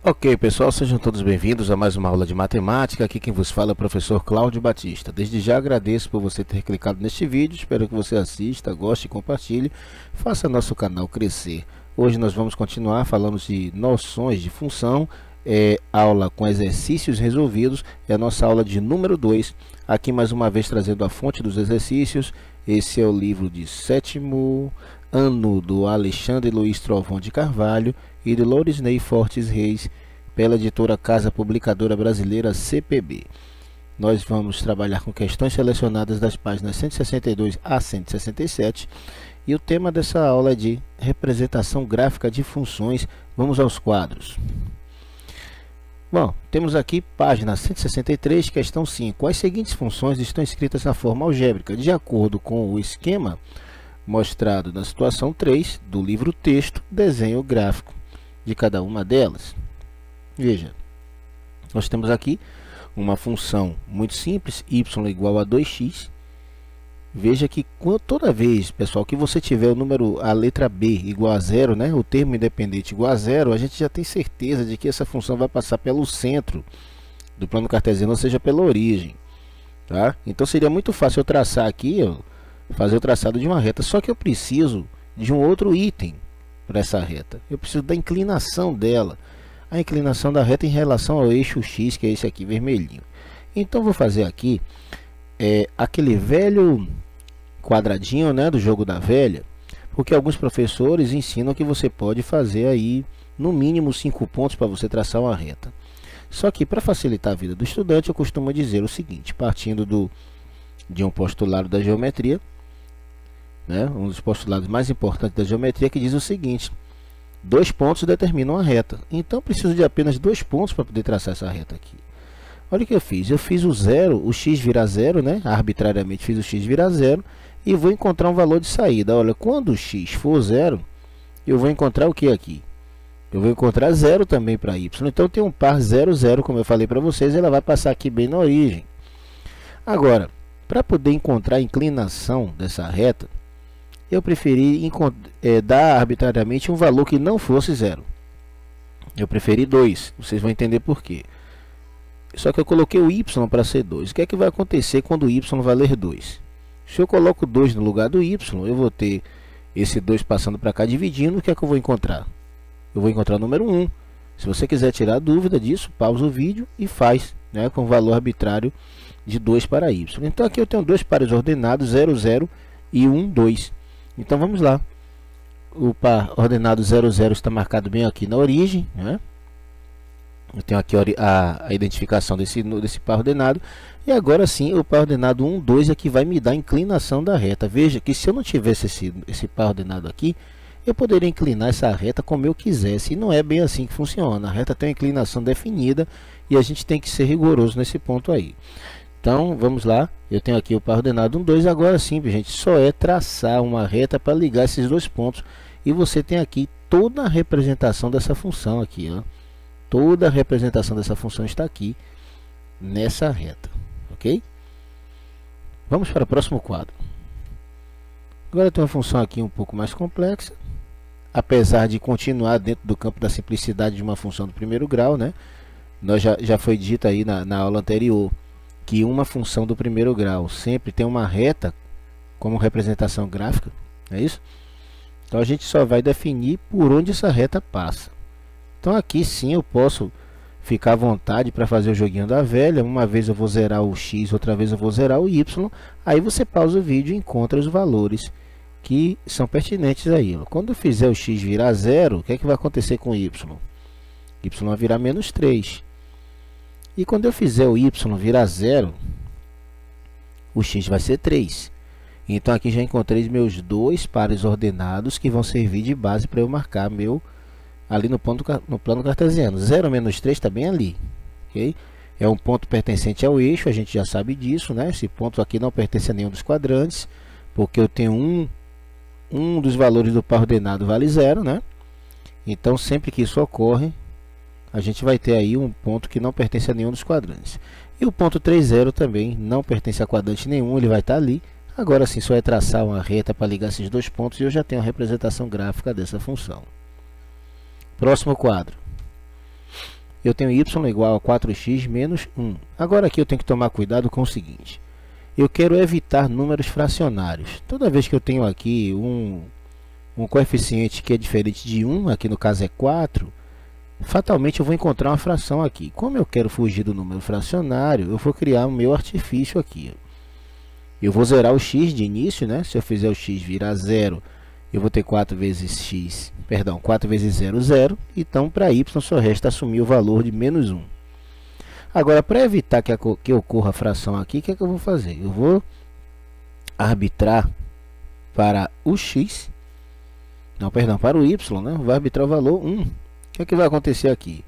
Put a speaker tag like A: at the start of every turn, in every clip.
A: Ok, pessoal, sejam todos bem-vindos a mais uma aula de matemática. Aqui quem vos fala é o professor Cláudio Batista. Desde já agradeço por você ter clicado neste vídeo, espero que você assista, goste e compartilhe, faça nosso canal crescer. Hoje nós vamos continuar falando de noções de função, aula com exercícios resolvidos, é a nossa aula de número 2, aqui mais uma vez trazendo a fonte dos exercícios. Esse é o livro de 7º ano do Alexandre Luiz Trovão de Carvalho e de Lourisney Fortes Reis, pela editora Casa Publicadora Brasileira CPB. Nós vamos trabalhar com questões selecionadas das páginas 162 a 167 e o tema dessa aula é de representação gráfica de funções. Vamos aos quadros. Bom, temos aqui página 163, questão 5. As seguintes funções estão escritas na forma algébrica, de acordo com o esquema mostrado na situação 3 do livro texto, desenho gráfico de cada uma delas. Veja, nós temos aqui uma função muito simples, y igual a 2x. Veja que toda vez, pessoal, que você tiver o número, a letra b igual a 0, né, o termo independente igual a 0, a gente já tem certeza de que essa função vai passar pelo centro do plano cartesiano, ou seja, pela origem. Tá? Então seria muito fácil eu traçar aqui, fazer o traçado de uma reta, só que eu preciso de um outro item para essa reta. Eu preciso da inclinação dela, a inclinação da reta em relação ao eixo x, que é esse aqui vermelhinho. Então vou fazer aqui aquele velho quadradinho, né, do jogo da velha, porque alguns professores ensinam que você pode fazer aí no mínimo 5 pontos para você traçar uma reta. Só que para facilitar a vida do estudante, eu costumo dizer o seguinte, partindo de um postulado da geometria, né, um dos postulados mais importantes da geometria, que diz o seguinte: 2 pontos determinam a reta. Então, eu preciso de apenas 2 pontos para poder traçar essa reta aqui. Olha o que eu fiz. Eu fiz o zero, o x virar zero, né? Arbitrariamente fiz o x virar zero e vou encontrar um valor de saída. Olha, quando o x for zero, eu vou encontrar o que aqui? Eu vou encontrar zero também para y. Então, tem um par 0, 0, como eu falei para vocês, ela vai passar aqui bem na origem. Agora, para poder encontrar a inclinação dessa reta, eu preferi dar arbitrariamente um valor que não fosse 0. Eu preferi 2. Vocês vão entender por quê. Só que eu coloquei o y para ser 2. O que é que vai acontecer quando o y valer 2? Se eu coloco 2 no lugar do y, eu vou ter esse 2 passando para cá dividindo. O que é que eu vou encontrar? Eu vou encontrar o número 1. Se você quiser tirar dúvida disso, pausa o vídeo e faz, né, com o valor arbitrário de 2 para y. Então aqui eu tenho dois pares ordenados, 0, 0 e 1, 2. Então vamos lá. O par ordenado 0, 0 está marcado bem aqui na origem, né? Eu tenho aqui a identificação desse par ordenado. E agora sim, o par ordenado 1, 2 é que vai me dar a inclinação da reta. Veja que se eu não tivesse esse par ordenado aqui, eu poderia inclinar essa reta como eu quisesse. E não é bem assim que funciona. A reta tem uma inclinação definida e a gente tem que ser rigoroso nesse ponto aí. Então, vamos lá. Eu tenho aqui o par ordenado 1, 2. Agora sim, gente, só é traçar uma reta para ligar esses dois pontos. E você tem aqui toda a representação dessa função aqui, ó. Toda a representação dessa função está aqui nessa reta, ok? Vamos para o próximo quadro. Agora tem uma função aqui um pouco mais complexa. Apesar de continuar dentro do campo da simplicidade de uma função do primeiro grau, né? Já foi dito aí na aula anterior que uma função do primeiro grau sempre tem uma reta como representação gráfica, é isso? Então a gente só vai definir por onde essa reta passa. Então aqui sim eu posso ficar à vontade para fazer o joguinho da velha. Uma vez eu vou zerar o x, outra vez eu vou zerar o y. Aí você pausa o vídeo e encontra os valores que são pertinentes aí. Quando eu fizer o x virar 0, o que é que vai acontecer com o y? Y vai virar menos 3. E quando eu fizer o y virar 0, o x vai ser 3. Então aqui já encontrei meus dois pares ordenados que vão servir de base para eu marcar ali no plano cartesiano. 0 menos 3 está bem ali. Okay? É um ponto pertencente ao eixo, a gente já sabe disso, né? Esse ponto aqui não pertence a nenhum dos quadrantes, porque eu tenho um dos valores do par ordenado vale 0, né? Então sempre que isso ocorre, a gente vai ter aí um ponto que não pertence a nenhum dos quadrantes. E o ponto 3, 0 também não pertence a quadrante nenhum, ele vai estar ali. Agora sim, só é traçar uma reta para ligar esses dois pontos e eu já tenho a representação gráfica dessa função. Próximo quadro. eu tenho y igual a 4x menos 1. Agora aqui eu tenho que tomar cuidado com o seguinte. Eu quero evitar números fracionários. Toda vez que eu tenho aqui um coeficiente que é diferente de 1, aqui no caso é 4, fatalmente eu vou encontrar uma fração aqui. Como eu quero fugir do número fracionário, eu vou criar o meu artifício aqui. Eu vou zerar o x de início, né? Se eu fizer o x virar 0, eu vou ter 4 vezes 0, 0. Então, para y só resta assumir o valor de menos 1. Agora, para evitar que ocorra a fração aqui, o que é que eu vou fazer? Eu vou arbitrar para o x, para o y, né? Vou arbitrar o valor 1. O que é que vai acontecer aqui?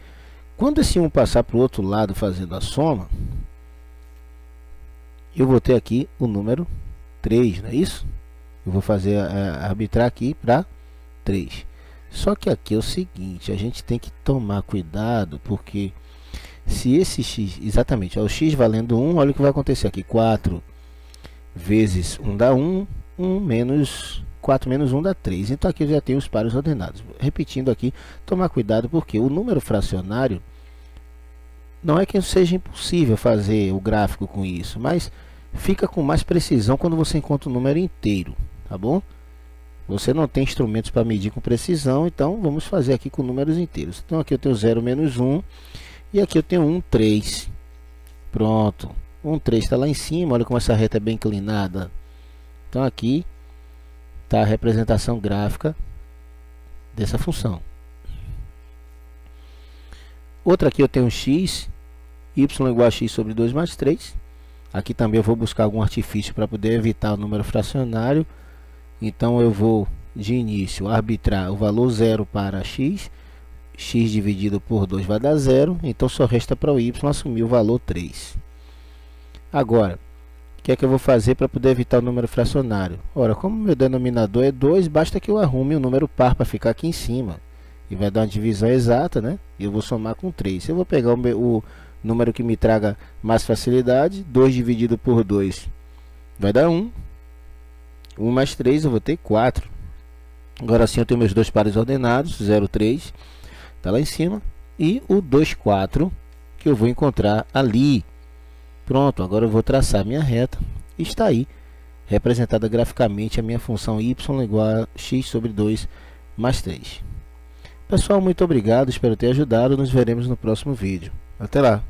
A: Quando esse 1 passar para o outro lado fazendo a soma, eu vou ter aqui o número 3, não é isso? Eu vou fazer arbitrar aqui para 3. Só que aqui é o seguinte, a gente tem que tomar cuidado, porque se esse x, exatamente, é o x valendo 1, olha o que vai acontecer aqui. 4 vezes 1 dá 1, 4 menos 1 dá 3. Então aqui eu já tenho os pares ordenados. Repetindo aqui, tomar cuidado, porque o número fracionário, não é que seja impossível fazer o gráfico com isso, mas fica com mais precisão quando você encontra um número inteiro, tá bom? Você não tem instrumentos para medir com precisão, então vamos fazer aqui com números inteiros. Então aqui eu tenho 0 menos 1, e aqui eu tenho 1, 3. Pronto, 1, 3 está lá em cima, olha como essa reta é bem inclinada. Então aqui está a representação gráfica dessa função. Outra aqui eu tenho x, y igual a x sobre 2 mais 3. Aqui também eu vou buscar algum artifício para poder evitar o número fracionário. Então eu vou, de início, arbitrar o valor 0 para x. X dividido por 2 vai dar 0. Então só resta para o y assumir o valor 3. Agora, o que é que eu vou fazer para poder evitar o número fracionário? Ora, como meu denominador é 2, basta que eu arrume um número par para ficar aqui em cima. E vai dar uma divisão exata, né? E eu vou somar com 3. Eu vou pegar o número que me traga mais facilidade. 2 dividido por 2 vai dar 1. 1 mais 3 eu vou ter 4. Agora sim eu tenho meus dois pares ordenados. 0, 3 está lá em cima. E o 2, 4 que eu vou encontrar ali. Pronto, agora eu vou traçar minha reta. E está aí representada graficamente a minha função y igual a x sobre 2 mais 3. Pessoal, muito obrigado, espero ter ajudado. Nos veremos no próximo vídeo. Até lá!